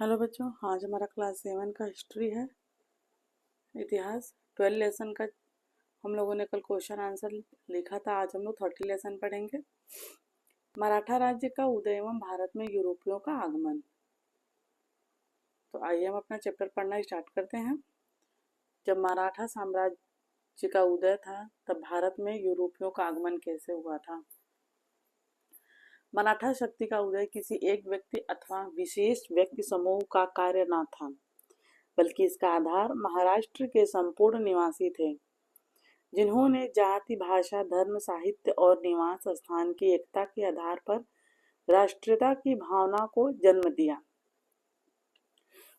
Hello बच्चों, आज हमारा क्लास 7 का हिस्ट्री है। इतिहास 12 लेसन का हम लोगों ने कल क्वेश्चन आंसर लिखा था। आज हम लोग 30 लेसन पढ़ेंगे। मराठा राज्य का उदय एवं भारत में यूरोपियों का आगमन। तो आइए हम अपना चैप्टर पढ़ना स्टार्ट करते हैं। जब मराठा साम्राज्य का उदय था तब भारत में यूरोपियों का आगमन कैसे हुआ था। मराठा शक्ति का उदय किसी एक व्यक्ति अथवा विशेष व्यक्ति समूह का कार्य न था, बल्कि इसका आधार महाराष्ट्र के संपूर्ण निवासी थे, जिन्होंने जाति, भाषा, धर्म, साहित्य और निवास स्थान की एकता के आधार पर राष्ट्रीयता की भावना को जन्म दिया।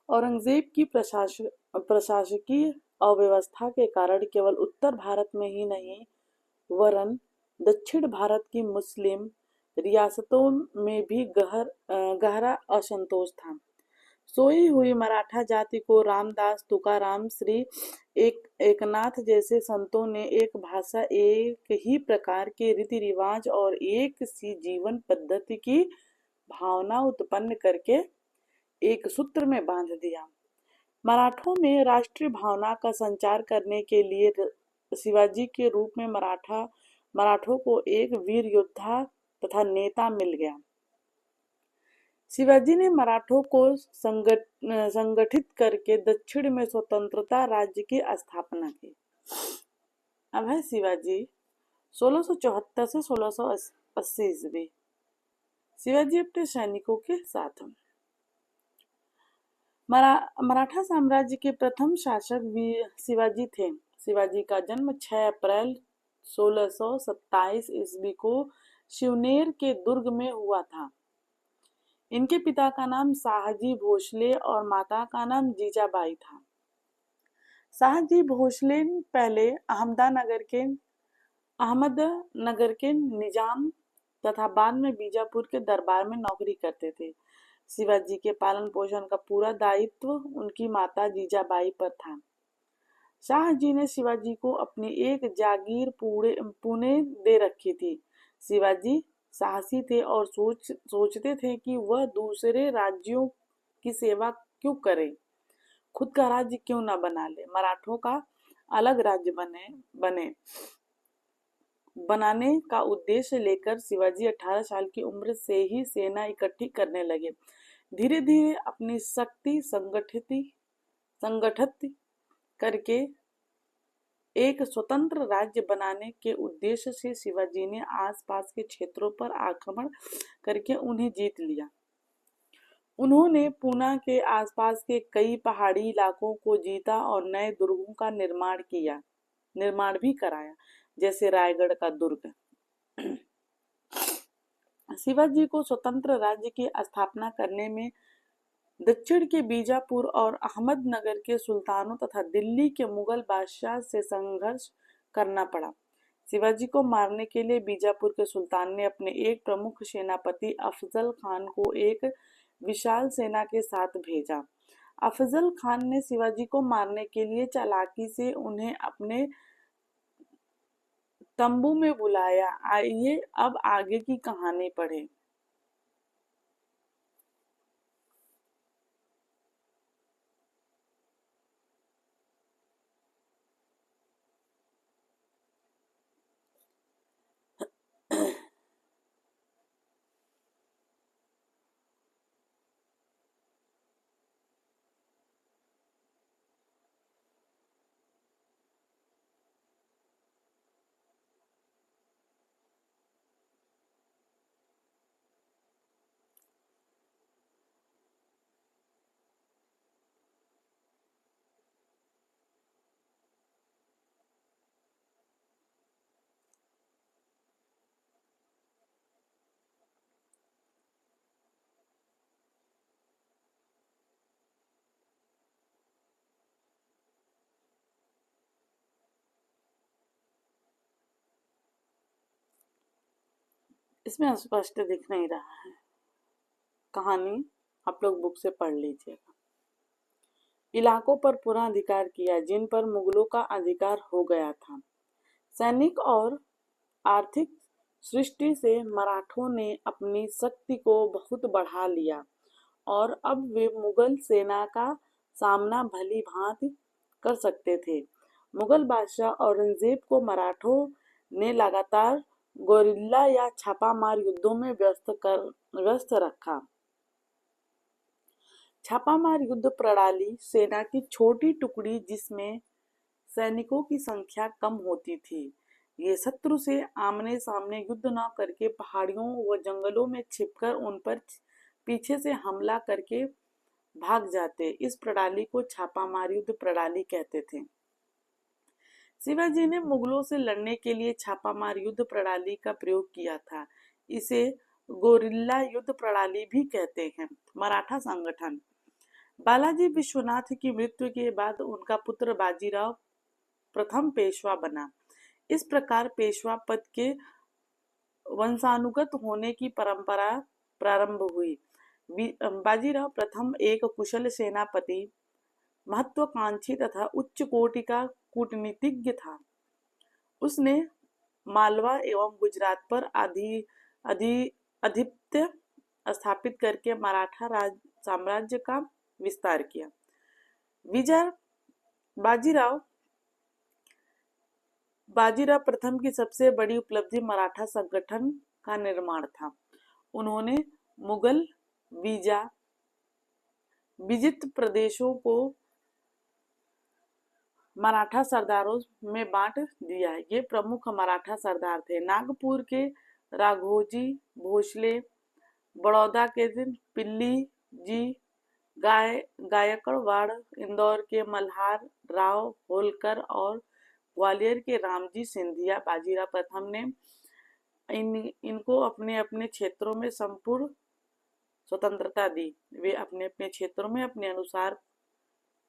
औरंगजेब की प्रशासकीय अव्यवस्था के कारण केवल उत्तर भारत में ही नहीं वरन दक्षिण भारत की मुस्लिम रियासतों में भी गहरा असंतोष था। सोई हुई मराठा जाति को रामदास, तुकाराम, श्री एकनाथ जैसे संतों ने एक भाषा, एक ही प्रकार के रीति रिवाज और एक सी जीवन पद्धति की भावना उत्पन्न करके एक सूत्र में बांध दिया। मराठों में राष्ट्रीय भावना का संचार करने के लिए शिवाजी के रूप में मराठों को एक वीर योद्धा तथा नेता मिल गया। शिवाजी ने मराठों को संगठित करके दक्षिण में स्वतंत्रता राज्य की स्थापना की। अब है शिवाजी 1674 से 1680 ईस्वी। शिवाजी अपने सैनिकों के साथ मराठा साम्राज्य के प्रथम शासक शिवाजी थे। शिवाजी का जन्म 6 अप्रैल 1627 ईस्वी को शिवनेर के दुर्ग में हुआ था। इनके पिता का नाम शाहजी भोसले और माता का नाम जीजाबाई था। शाहजी भोसले पहले अहमदनगर के निजाम तथा बाद में बीजापुर के दरबार में नौकरी करते थे। शिवाजी के पालन पोषण का पूरा दायित्व उनकी माता जीजाबाई पर था। शाहजी ने शिवाजी को अपनी एक जागीर पुणे दे रखी थी। शिवाजी साहसी थे और सोचते थे कि वह दूसरे राज्यों की सेवा क्यों करे, खुद का राज्य क्यों न बना ले। मराठों का अलग राज्य बनाने का उद्देश्य लेकर शिवाजी 18 साल की उम्र से ही सेना इकट्ठी करने लगे। धीरे धीरे अपनी शक्ति संगठित करके एक स्वतंत्र राज्य बनाने के उद्देश्य से शिवाजी ने आसपास के क्षेत्रों पर आक्रमण करके उन्हें जीत लिया। उन्होंने पूना के आसपास के कई पहाड़ी इलाकों को जीता और नए दुर्गों का निर्माण भी कराया, जैसे रायगढ़ का दुर्ग। शिवाजी को स्वतंत्र राज्य की स्थापना करने में दक्षिण के बीजापुर और अहमदनगर के सुल्तानों तथा दिल्ली के मुगल बादशाह से संघर्ष करना पड़ा। शिवाजी को मारने के लिए बीजापुर के सुल्तान ने अपने एक प्रमुख सेनापति अफजल खान को एक विशाल सेना के साथ भेजा। अफजल खान ने शिवाजी को मारने के लिए चालाकी से उन्हें अपने तंबू में बुलाया। आइए अब आगे की कहानी पढ़ें। इसमें स्पष्ट दिख नहीं रहा है। कहानी आप लोग बुक से पढ़ लीजिएगा। इलाकों पर पूरा अधिकार किया जिन पर मुगलों का अधिकार हो गया था। सैनिक और आर्थिक सृष्टि से मराठों ने अपनी शक्ति को बहुत बढ़ा लिया और अब वे मुगल सेना का सामना भली भांति कर सकते थे। मुगल बादशाह औरंगजेब को मराठों ने लगातार गोरिल्ला या छापामार युद्धों में व्यस्त रखा। छापामार युद्ध प्रणाली सेना की छोटी टुकड़ी जिसमें सैनिकों की संख्या कम होती थी। ये शत्रु से आमने सामने युद्ध न करके पहाड़ियों व जंगलों में छिपकर उन पर पीछे से हमला करके भाग जाते। इस प्रणाली को छापामार युद्ध प्रणाली कहते थे। शिवाजी ने मुगलों से लड़ने के लिए छापामार युद्ध प्रणाली का प्रयोग किया था। इसे गोरिल्ला युद्ध प्रणाली भी कहते हैं। मराठा संगठन। बालाजी विश्वनाथ की मृत्यु के बाद उनका पुत्र बाजीराव प्रथम पेशवा बना। इस प्रकार पेशवा पद के वंशानुगत होने की परंपरा प्रारंभ हुई। बाजीराव प्रथम एक कुशल सेनापति, महत्वाकांक्षी तथा उच्च कोटि का कूटनीतिज्ञ था। उसने मालवा एवं गुजरात पर आधिपत्य स्थापित करके मराठा साम्राज्य का विस्तार किया। बाजीराव प्रथम की सबसे बड़ी उपलब्धि मराठा संगठन का निर्माण था। उन्होंने मुगल विजित प्रदेशों को मराठा सरदारों में बांट दिया। ये प्रमुख मराठा सरदार थे: नागपुर के राघोजी भोसले, बड़ौदा के पिल्ली जी गायकवाड़, इंदौर के मल्हार राव होलकर और ग्वालियर के रामजी सिंधिया। बाजीराव प्रथम ने इनको अपने अपने क्षेत्रों में संपूर्ण स्वतंत्रता दी। वे अपने अपने क्षेत्रों में अपने अनुसार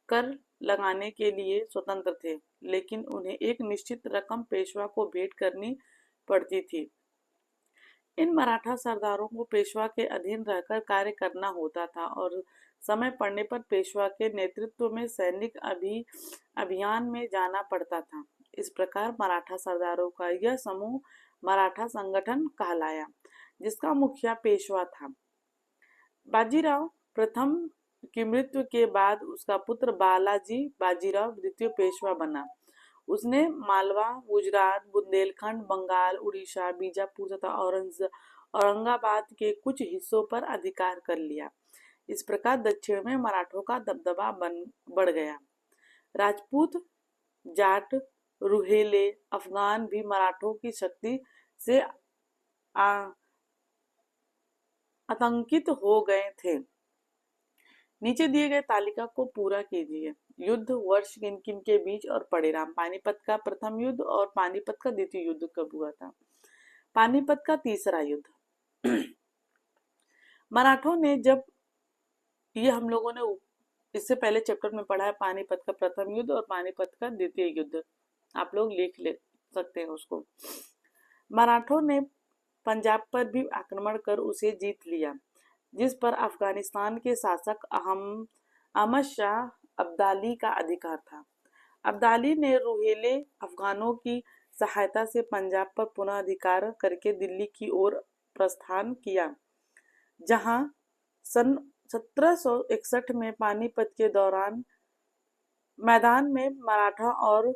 कर लगाने के लिए स्वतंत्र थे, लेकिन उन्हें एक निश्चित रकम पेशवा को भेंट करनी पड़ती थी। इन मराठा सरदारों को पेशवा के अधीन रहकर कार्य करना होता था और समय पड़ने पर पेशवा के नेतृत्व में सैनिक अभियान में जाना पड़ता था। इस प्रकार मराठा सरदारों का यह समूह मराठा संगठन कहलाया, जिसका मुखिया पेशवा था। बाजीराव प्रथम की मृत्यु के बाद उसका पुत्र बालाजी बाजीराव द्वितीय पेशवा बना। उसने मालवा, गुजरात, बुंदेलखंड, बंगाल, उड़ीसा, बीजापुर तथा औरंगाबाद के कुछ हिस्सों पर अधिकार कर लिया। इस प्रकार दक्षिण में मराठों का दबदबा बढ़ गया। राजपूत, जाट, रुहेले, अफगान भी मराठों की शक्ति से आतंकित हो गए थे। नीचे दिए गए तालिका को पूरा कीजिए। युद्ध, वर्ष किन किन के बीच और परिणाम। पानीपत का प्रथम युद्ध और पानीपत का द्वितीय युद्ध कब हुआ था? पानीपत का तीसरा युद्ध। मराठों ने जब ये हम लोगों ने इससे पहले चैप्टर में पढ़ा है पानीपत का प्रथम युद्ध और पानीपत का द्वितीय युद्ध, आप लोग लिख ले सकते हैं उसको। मराठों ने पंजाब पर भी आक्रमण कर उसे जीत लिया, जिस पर अफगानिस्तान के शासक अहमद शाह अब्दाली का अधिकार था। अब्दाली ने रुहेले अफगानों की सहायता से पंजाब पर पुनः अधिकार करके दिल्ली की ओर प्रस्थान किया, जहां सन 1761 में पानीपत के मैदान में मराठा और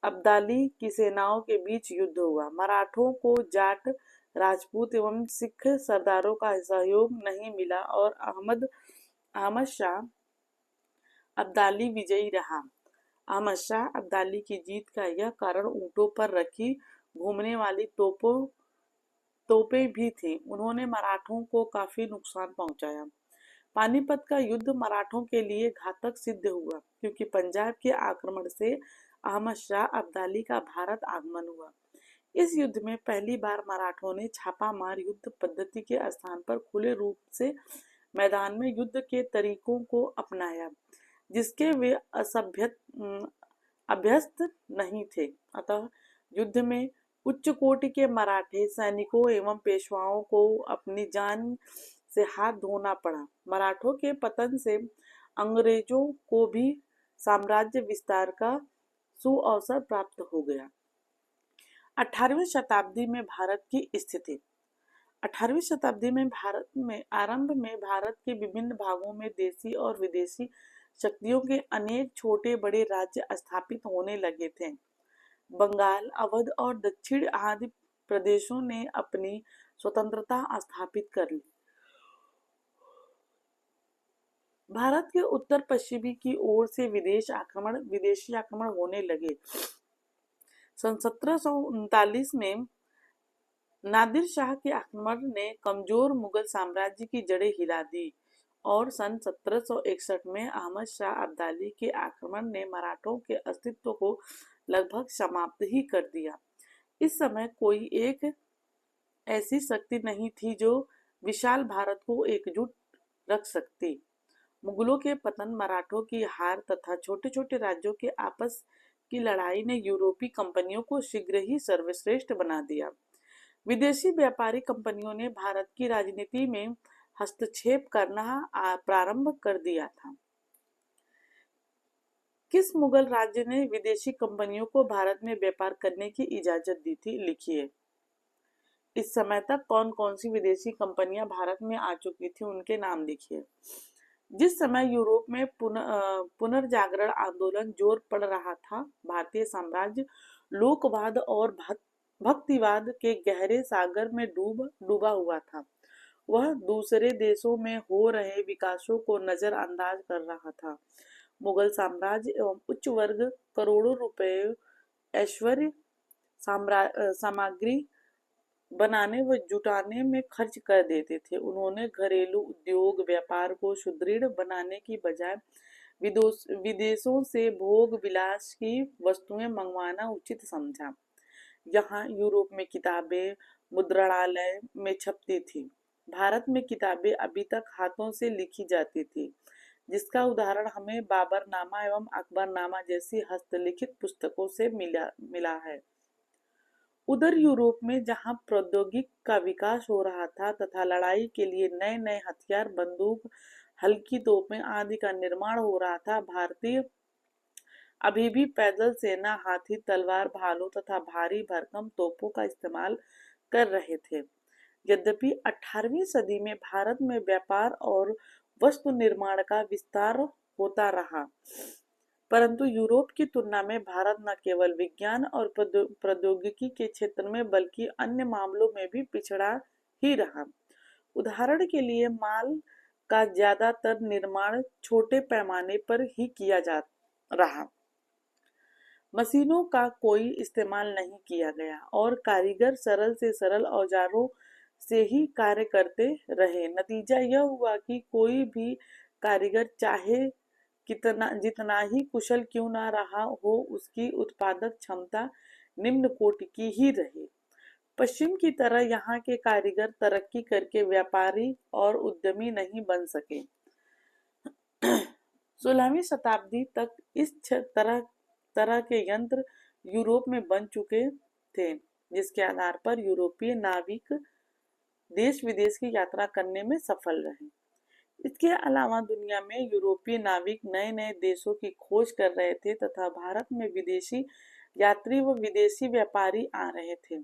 अब्दाली की सेनाओं के बीच युद्ध हुआ। मराठों को जाट, राजपूत एवं सिख सरदारों का सहयोग नहीं मिला और अहमद शाह अब्दाली विजयी रहा। अहमद शाह अब्दाली की जीत का यह कारण ऊंटों पर रखी घूमने वाली तोपें भी थी। उन्होंने मराठों को काफी नुकसान पहुंचाया। पानीपत का युद्ध मराठों के लिए घातक सिद्ध हुआ, क्योंकि पंजाब के आक्रमण से अहमद शाह अब्दाली का भारत आगमन हुआ। इस युद्ध में पहली बार मराठों ने छापामार युद्ध पद्धति के स्थान पर खुले रूप से मैदान में युद्ध के तरीकों को अपनाया, जिसके वे अभ्यस्त नहीं थे। अतः युद्ध में उच्च कोटि के मराठे सैनिकों एवं पेशवाओं को अपनी जान से हाथ धोना पड़ा। मराठों के पतन से अंग्रेजों को भी साम्राज्य विस्तार का सुअवसर प्राप्त हो गया। 18वीं शताब्दी में भारत की स्थिति। 18वीं शताब्दी में भारत में आरंभ में भारत के विभिन्न भागों में देशी और विदेशी शक्तियों के अनेक छोटे बड़े राज्य स्थापित होने लगे थे। बंगाल, अवध और दक्षिण आदि प्रदेशों ने अपनी स्वतंत्रता स्थापित कर ली। भारत के उत्तर पश्चिमी की ओर से विदेशी आक्रमण होने लगे। सन 1739 में नादिर शाह के आक्रमण ने कमजोर मुगल साम्राज्य की जड़ें हिला दी और सन 1761 में अहमद शाह अब्दाली के आक्रमण ने मराठों के अस्तित्व को लगभग समाप्त ही कर दिया। इस समय कोई एक ऐसी शक्ति नहीं थी जो विशाल भारत को एकजुट रख सकती। मुगलों के पतन, मराठों की हार तथा छोटे छोटे राज्यों के आपस की लड़ाई ने यूरोपीय कंपनियों को शीघ्र ही सर्वश्रेष्ठ बना दिया। विदेशी व्यापारी कंपनियों ने भारत की राजनीति में हस्तक्षेप करना प्रारंभ कर दिया था। किस मुगल राज्य ने विदेशी कंपनियों को भारत में व्यापार करने की इजाजत दी थी? लिखिए। इस समय तक कौन कौन सी विदेशी कंपनियां भारत में आ चुकी थी, उनके नाम लिखिए। जिस समय यूरोप में पुनर्जागरण आंदोलन जोर पड़ रहा था, भारतीय साम्राज्य लोकवाद और भक्तिवाद के गहरे सागर में डूबा हुआ था। वह दूसरे देशों में हो रहे विकासों को नजरअंदाज कर रहा था। मुगल साम्राज्य एवं उच्च वर्ग करोड़ों रुपए ऐश्वर्य सामग्री बनाने व जुटाने में खर्च कर देते थे। उन्होंने घरेलू उद्योग व्यापार को सुदृढ़ बनाने की बजाय विदेशों से भोग विलास की वस्तुएं मंगवाना उचित समझा। यहाँ यूरोप में किताबें मुद्रणालय में छपती थी। भारत में किताबें अभी तक हाथों से लिखी जाती थी, जिसका उदाहरण हमें बाबरनामा एवं अकबरनामा जैसी हस्तलिखित पुस्तकों से मिला है। उधर यूरोप में जहां प्रौद्योगिकी का विकास हो रहा था तथा लड़ाई के लिए नए नए हथियार, बंदूक, हल्की तोपें आदि का निर्माण हो रहा था, भारतीय अभी भी पैदल सेना, हाथी, तलवार, भालों तथा भारी भरकम तोपों का इस्तेमाल कर रहे थे। यद्यपि 18वीं सदी में भारत में व्यापार और वस्तु निर्माण का विस्तार होता रहा, परंतु यूरोप की तुलना में भारत न केवल विज्ञान और प्रौद्योगिकी के क्षेत्र में बल्कि अन्य मामलों में भी पिछड़ा ही रहा। उदाहरण के लिए माल का ज्यादातर निर्माण छोटे पैमाने पर ही किया जा रहा। मशीनों का कोई इस्तेमाल नहीं किया गया और कारीगर सरल से सरल औजारों से ही कार्य करते रहे। नतीजा यह हुआ कि कोई भी कारीगर चाहे जितना ही कुशल क्यों ना रहा हो, उसकी उत्पादक क्षमता निम्न कोटि की ही रही। पश्चिम की तरह यहाँ के कारीगर तरक्की करके व्यापारी और उद्यमी नहीं बन सके। 16वीं शताब्दी तक इस तरह के यंत्र यूरोप में बन चुके थे, जिसके आधार पर यूरोपीय नाविक देश विदेश की यात्रा करने में सफल रहे। इसके अलावा दुनिया में यूरोपीय नाविक नए नए देशों की खोज कर रहे थे तथा भारत में विदेशी यात्री व विदेशी व्यापारी आ रहे थे।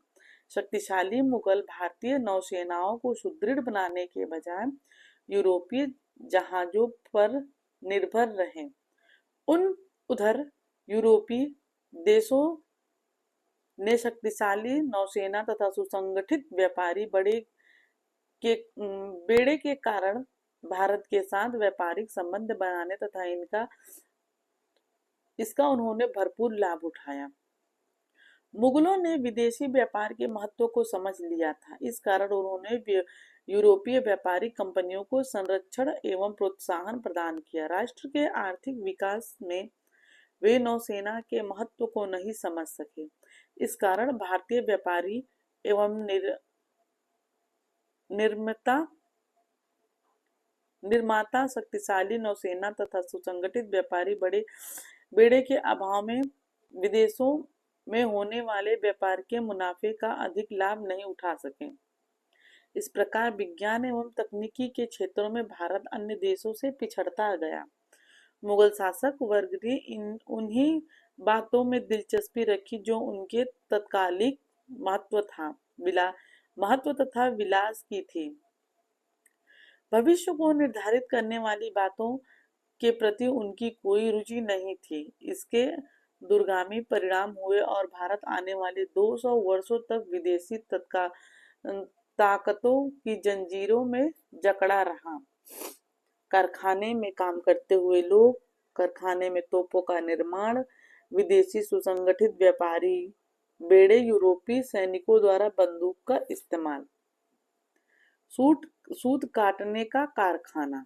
शक्तिशाली मुगल भारतीय नौसेनाओं को सुदृढ़ बनाने के बजाय यूरोपीय जहाजों पर निर्भर रहे। उधर यूरोपीय देशों ने शक्तिशाली नौसेना तथा सुसंगठित व्यापारी बेड़े के कारण भारत के साथ व्यापारिक संबंध बनाने तथा इसका उन्होंने भरपूर लाभ उठाया। मुगलों ने विदेशी व्यापार के महत्व को समझ लिया था। इस कारण उन्होंने यूरोपीय व्यापारिक कंपनियों को संरक्षण एवं प्रोत्साहन प्रदान किया। राष्ट्र के आर्थिक विकास में वे नौसेना के महत्व को नहीं समझ सके। इस कारण भारतीय व्यापारी एवं निर्माता शक्तिशाली नौसेना तथा सुसंगठित व्यापारी बेड़े के अभाव में विदेशों में होने वाले व्यापार के मुनाफे का अधिक लाभ नहीं उठा सके। इस प्रकार विज्ञान एवं तकनीकी के क्षेत्रों में भारत अन्य देशों से पिछड़ता गया। मुगल शासक वर्ग ने उन्हीं बातों में दिलचस्पी रखी जो उनके तत्कालिक महत्व था। महत्व तथा विलास की थी। भविष्य को निर्धारित करने वाली बातों के प्रति उनकी कोई रुचि नहीं थी। इसके दूरगामी परिणाम हुए और भारत आने वाले 200 वर्षों तक विदेशी ताकतों की जंजीरों में जकड़ा रहा। कारखाने में काम करते हुए लोग, कारखाने में तोपों का निर्माण, विदेशी सुसंगठित व्यापारी बेड़े, यूरोपीय सैनिकों द्वारा बंदूक का इस्तेमाल, सूत काटने का कारखाना।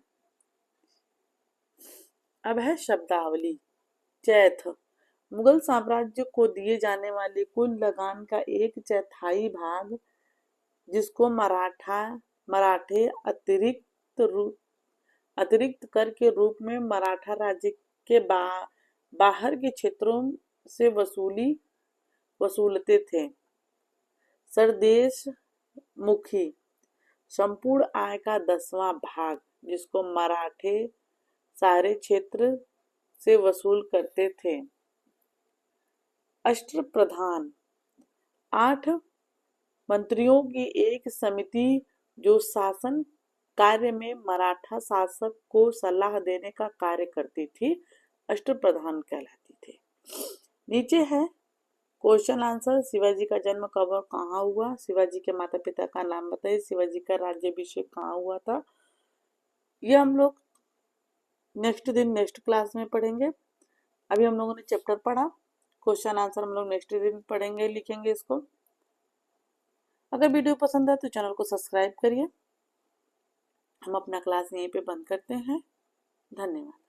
अब है शब्दावली। चैथ, मुगल साम्राज्य को दिए जाने वाले कुल लगान का 1/4 भाग, जिसको मराठे अतिरिक्त कर के रूप में मराठा राज्य के बाहर के क्षेत्रों से वसूलते थे। सरदेश मुखी, संपूर्ण आय का 10वां भाग, जिसको मराठे सारे क्षेत्र से वसूल करते थे। अष्टप्रधान, 8 मंत्रियों की एक समिति जो शासन कार्य में मराठा शासक को सलाह देने का कार्य करती थी, अष्टप्रधान कहलाती थी। नीचे है क्वेश्चन आंसर। शिवाजी का जन्म कब और कहाँ हुआ? शिवाजी के माता पिता का नाम बताइए। शिवाजी का राज्याभिषेक कहाँ हुआ था? ये हम लोग नेक्स्ट क्लास में पढ़ेंगे। अभी हम लोगों ने चैप्टर पढ़ा, क्वेश्चन आंसर हम लोग नेक्स्ट दिन पढ़ेंगे, लिखेंगे इसको। अगर वीडियो पसंद है तो चैनल को सब्सक्राइब करिए। हम अपना क्लास यहीं पे बंद करते हैं। धन्यवाद।